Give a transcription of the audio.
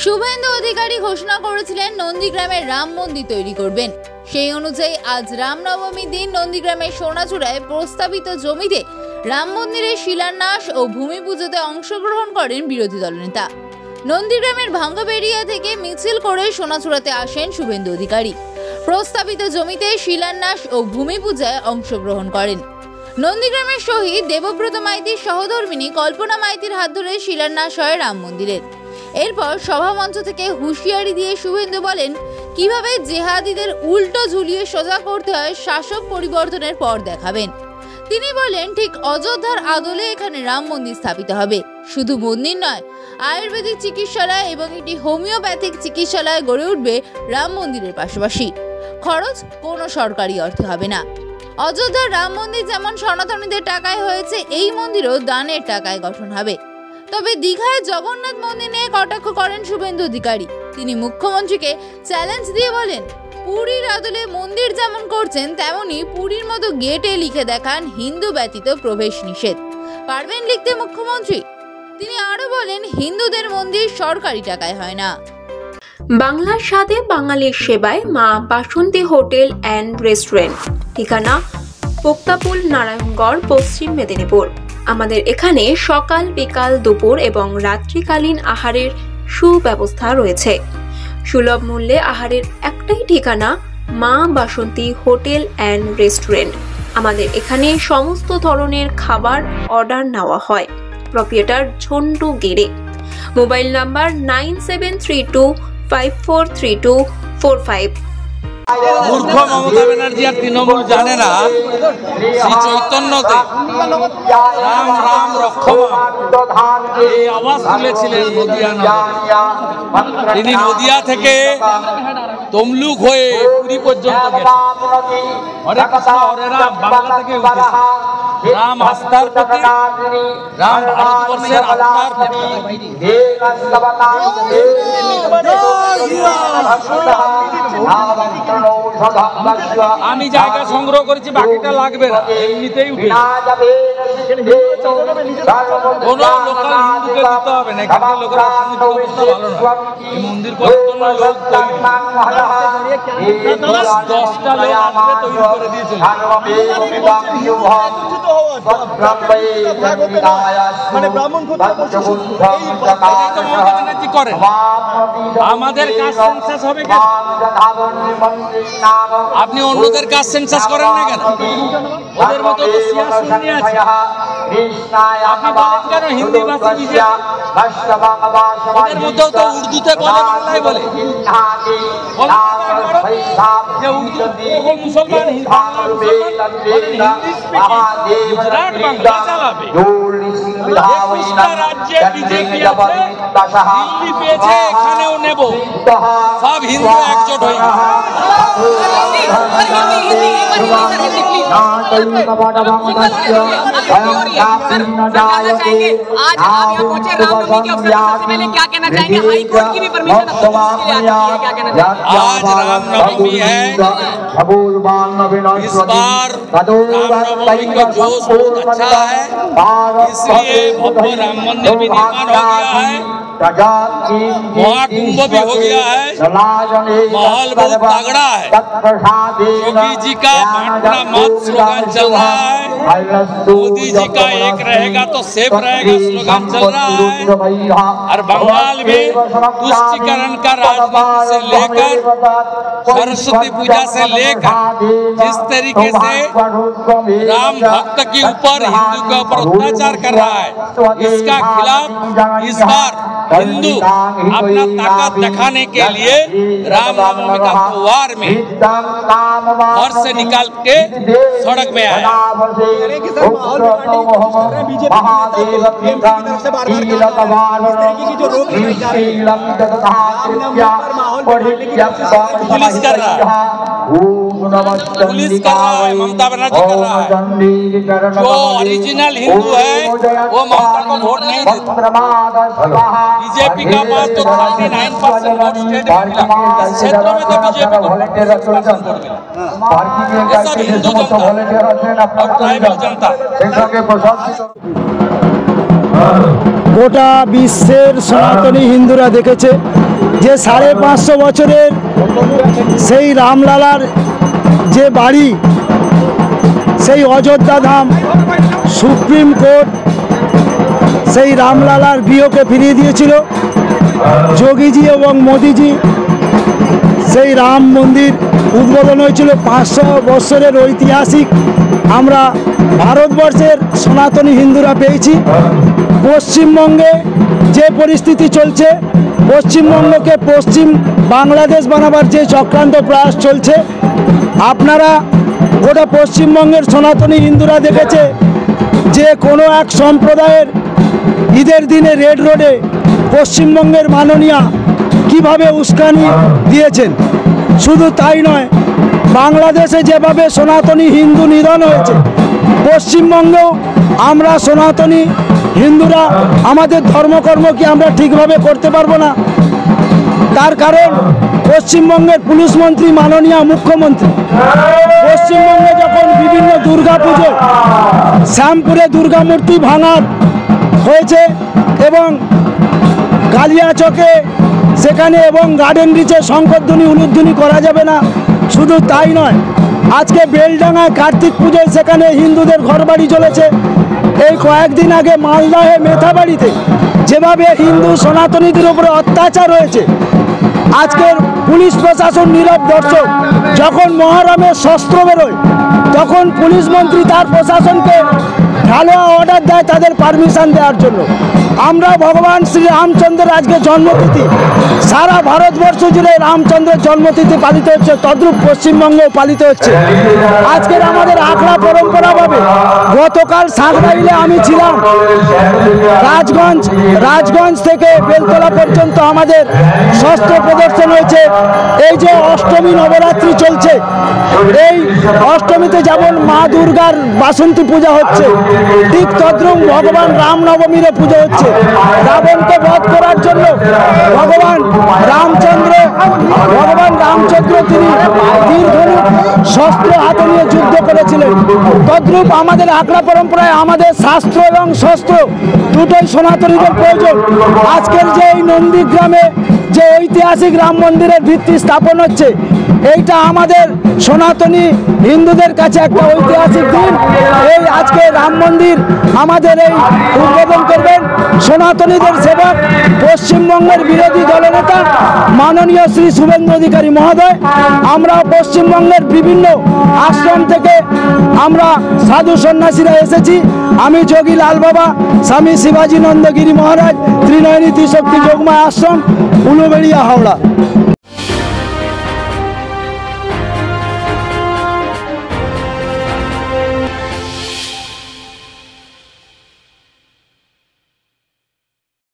শুভেন্দু অধিকারী ঘোষণা করেছিলেন নন্দীগ্রামে রাম মন্দির তৈরি করবেন। সেই অনুযায়ী আজ রামনবমীর দিন নন্দীগ্রামের সোনাচূড়ায় প্রস্তাবিত জমিতে রাম মন্দিরের শিলান্যাস ও ভূমি পুজোতে অংশগ্রহণ করেন বিরোধী দলনেতা। নন্দীগ্রামের ভাঙ্গাবেড়িয়া থেকে মিছিল করে সোনাচূড়াতে আসেন শুভেন্দু অধিকারী। প্রস্তাবিত জমিতে শিলান্যাস ও ভূমি পূজায় অংশগ্রহণ করেন। নন্দীগ্রামের শহীদ দেবব্রত মাইতির সহধর্মিনী কল্পনা মাইতির হাত ধরে শিলান্যাস হয় রাম মন্দিরের। এরপর সভামঞ্চ থেকে হুঁশিয়ারি দিয়ে শুভেন্দু বলেন কিভাবে জেহাদিদের উল্টো ঝুলিয়ে সোজা করতে হয় শাসক পরিবর্তনের পর দেখাবেন। তিনি বলেন ঠিক অযোধ্যার আদলে এখানে রাম মন্দির স্থাপিত হবে। শুধু মন্দির নয়, আয়ুর্বেদিক চিকিৎসালয় এবং একটি হোমিওপ্যাথিক চিকিৎসালয় গড়ে উঠবে রাম মন্দিরের পাশাপাশি। খরচ কোনো সরকারি অর্থে হবে না। অযোধ্যার রাম মন্দির যেমন সনাতনীদের টাকায় হয়েছে, এই মন্দিরও দানের টাকায় গঠন হবে। তবে দীঘায় জগন্নাথ মন্দির নিয়ে কটাক্ষ করেন শুভেন্দু অধিকারী। তিনি মুখ্যমন্ত্রীকে চ্যালেঞ্জ দিয়ে বলেন পুরীর আদলে মন্দির যেমন করছেন তেমনি পুরীর মতো গেটে লিখে দেখান হিন্দু ব্যতীত প্রবেশ নিষেধ। পারবেন লিখতে মুখ্যমন্ত্রী? তিনি আরো বলেন হিন্দুদের মন্দির সরকারি টাকায় হয় না। বাংলার সাথে বাঙালির সেবায় মা বাসন্তী হোটেল অ্যান্ড রেস্টুরেন্ট, ঠিকানা পোক্তাপুল, নারায়ণগড়, পশ্চিম মেদিনীপুর। আমাদের এখানে সকাল, বিকাল, দুপুর এবং রাত্রিকালীন আহারের সুব্যবস্থা রয়েছে। সুলভ মূল্যে আহারের একটাই ঠিকানা মা বাসন্তী হোটেল অ্যান্ড রেস্টুরেন্ট। আমাদের এখানে সমস্ত ধরনের খাবার অর্ডার নেওয়া হয়। প্রপ্রিয়েটার ঝন্টু গেড়ে। Mobile number 9732543245। মূর্খ মমতা ব্যানার্জি আর তৃণমূল জানে না শ্রী চৈতন্যতে রাম রাম রক্ষমা এই আওয়াজ তুলেছিলেন নদিয়া নগরে। তিনি নদিয়া থেকে তমলুক হয়ে পুরী পর্যন্ত গেছেন। হরে কৃষ্ণ হরে রাম বাংলা থেকে উঠেছে। রাম আস্থার প্রতীক, রাম ভারতবর্ষের আস্থার প্রতীক। আমি জায়গা সংগ্রহ করেছি, বাকিটা লাগবে না, এমনিতেই উঠে কোন লোকাল হিন্দুকে দিতে হবে না। এখানে লোকের অর্থনৈতিক অবস্থা ভালো না। এই মন্দির করার জন্য লোক তৈরি 10টা লোক আসবে তৈরি করে দিয়েছিল। আমাদের কাজ সেন্সাস হবে কেন? আপনি অন্যদের কাজ সেন্সাস করেন না কেন? ওদের মতো তো সিয়াসুন্নি আছে। আপনি বলেন কেন হিন্দি ভাষী বিজেপি? ওদের মধ্যেও তো উর্দুতে বলে, বাংলায় বলে। যে উর্দু মুসলমান গুজরাট বাংলা চালাবে। 21টা রাজ্যে বিজেপি আছে, দিল্লি পেয়েছে, এখানেও নেব। সব হিন্দু একজোট হয়ে आज रामनवमी है। इस बार रामनवमी का जोश बहुत अच्छा है, इसलिए भव्य राम मंदिर भी निर्माण हो गया है, महाकुंभ भी हो गया है, माहौल बहुत तगड़ा है। योगी जी का बांटना मत स्लोगन चल रहा है, मोदी जी का एक रहेगा तो सेफ रहेगा स्लोगन चल रहा है। और बंगाल में तुष्टीकरण का राजनीति से लेकर सरस्वती पूजा से लेकर जिस तरीके से राम भक्त के ऊपर, हिंदू के ऊपर अत्याचार कर रहा है, इसका खिलाफ इस बार हिंदू अपना ताकत दिखाने के लिए रामनवमी का त्योहार में घर से निकाल के सड़क में आया। पुलिस कर रहा है, पुलिस कर रहा है, ममता बनर्जी कर रहा है। जो ओरिजिनल हिंदू है वो ममता को वोट नहीं देता। बीजेपी का पास तो 39% वोट स्टेट में मिला, इस क्षेत्रों में तो बीजेपी को 36% वोट मिला। ये सब हिंदू जनता और ट्राइबल जनता। গোটা বিশ্বের সনাতনী হিন্দুরা দেখেছে যে 550 বছরের সেই রামলালার যে বাড়ি, সেই অযোধ্যা ধাম, সুপ্রিম কোর্ট সেই রামলালার গৃহকে ফিরিয়ে দিয়েছিল। যোগীজি এবং মোদিজি সেই রাম মন্দির উদ্বোধন হয়েছিল। 500 বছরের ঐতিহাসিক আমরা ভারতবর্ষের সনাতনী হিন্দুরা পেয়েছি। পশ্চিমবঙ্গে যে পরিস্থিতি চলছে, পশ্চিমবঙ্গকে পশ্চিম বাংলাদেশ বানাবার যে চক্রান্ত প্রয়াস চলছে, আপনারা গোটা পশ্চিমবঙ্গের সনাতনী হিন্দুরা দেখেছে যে কোনো এক সম্প্রদায়ের ঈদের দিনে রেড রোডে পশ্চিমবঙ্গের মাননীয়া কিভাবে উস্কানি দিয়েছেন। শুধু তাই নয়, বাংলাদেশে যেভাবে সনাতনী হিন্দু নিধন হয়েছে, পশ্চিমবঙ্গেও আমরা সনাতনী হিন্দুরা আমাদের ধর্মকর্ম কি আমরা ঠিকভাবে করতে পারবো না? তার কারণ পশ্চিমবঙ্গের পুলিশ মন্ত্রী, মাননীয় মুখ্যমন্ত্রী পশ্চিমবঙ্গে যখন বিভিন্ন দুর্গা পুজো, শ্যামপুরে দুর্গা মূর্তি ভাঙার হয়েছে এবং কালিয়াচকে সেখানে এবং গার্ডেন রিচে শঙ্করধ্বনি উলুধ্বনি করা যাবে না। শুধু তাই নয়, আজকে বেলডাঙায় কার্তিক পুজোয় সেখানে হিন্দুদের ঘরবাড়ি চলেছে। এই কয়েকদিন আগে মালদাহে মেথাবাড়িতে যেভাবে হিন্দু সনাতনীদের উপরে অত্যাচার হয়েছে, আজকের পুলিশ প্রশাসন নীরব দর্শক। যখন মহরমের শস্ত্র বেরোয় তখন পুলিশ মন্ত্রী তার প্রশাসনকে ঢালোয়া অর্ডার দেয় তাদের পারমিশন দেওয়ার জন্য। আমরা ভগবান শ্রী রামচন্দ্রের আজকে জন্মতিথি, সারা ভারতবর্ষ জুড়ে রামচন্দ্রের জন্মতিথি পালিত হচ্ছে, তদ্রূপ পশ্চিমবঙ্গেও পালিত হচ্ছে। আজকের আমাদের আখড়া পরম্পরাভাবে গতকাল সাঁকরাইলে আমি ছিলাম। রাজগঞ্জ থেকে বেলতলা পর্যন্ত আমাদের শস্ত্র প্রদর্শন হয়েছে। এই যে অষ্টমী নবরাত্রি চলছে, এই অষ্টমীতে যেমন মা দুর্গার বাসন্তী পূজা হচ্ছে, ঠিক তদ্রুপ ভগবান রামনবমীর পুজো হচ্ছে। রাবণকে বধ করার জন্য ভগবান রামচন্দ্র তিনি তীর ধনুক শস্ত্র হাতে নিয়ে যুদ্ধ করেছিলেন। তদ্রূপ আমাদের আখড়া পরম্পরায় আমাদের শাস্ত্র এবং শস্ত্র দুটোই সনাতনীদের প্রয়োজন। আজকের যে এই নন্দীগ্রামে যে ঐতিহাসিক রাম মন্দিরের ভিত্তি স্থাপন হচ্ছে, এইটা আমাদের সনাতনী হিন্দুদের কাছে একটা ঐতিহাসিক দিন। এই আজকে রাম মন্দির আমাদের এই উদ্বোধন করবেন সনাতনীদের সেবক, পশ্চিমবঙ্গের বিরোধী দলনেতা মাননীয় শ্রী শুভেন্দু অধিকারী মহোদয়। আমরা পশ্চিমবঙ্গের বিভিন্ন আশ্রম থেকে আমরা সাধু সন্ন্যাসীরা এসেছি। আমি যোগী লাল বাবা, স্বামী শিবাজী নন্দগিরি মহারাজ, ত্রিনয়নী ত্রিশক্তি যোগমায় আশ্রম, উলুবেড়িয়া, হাওড়া।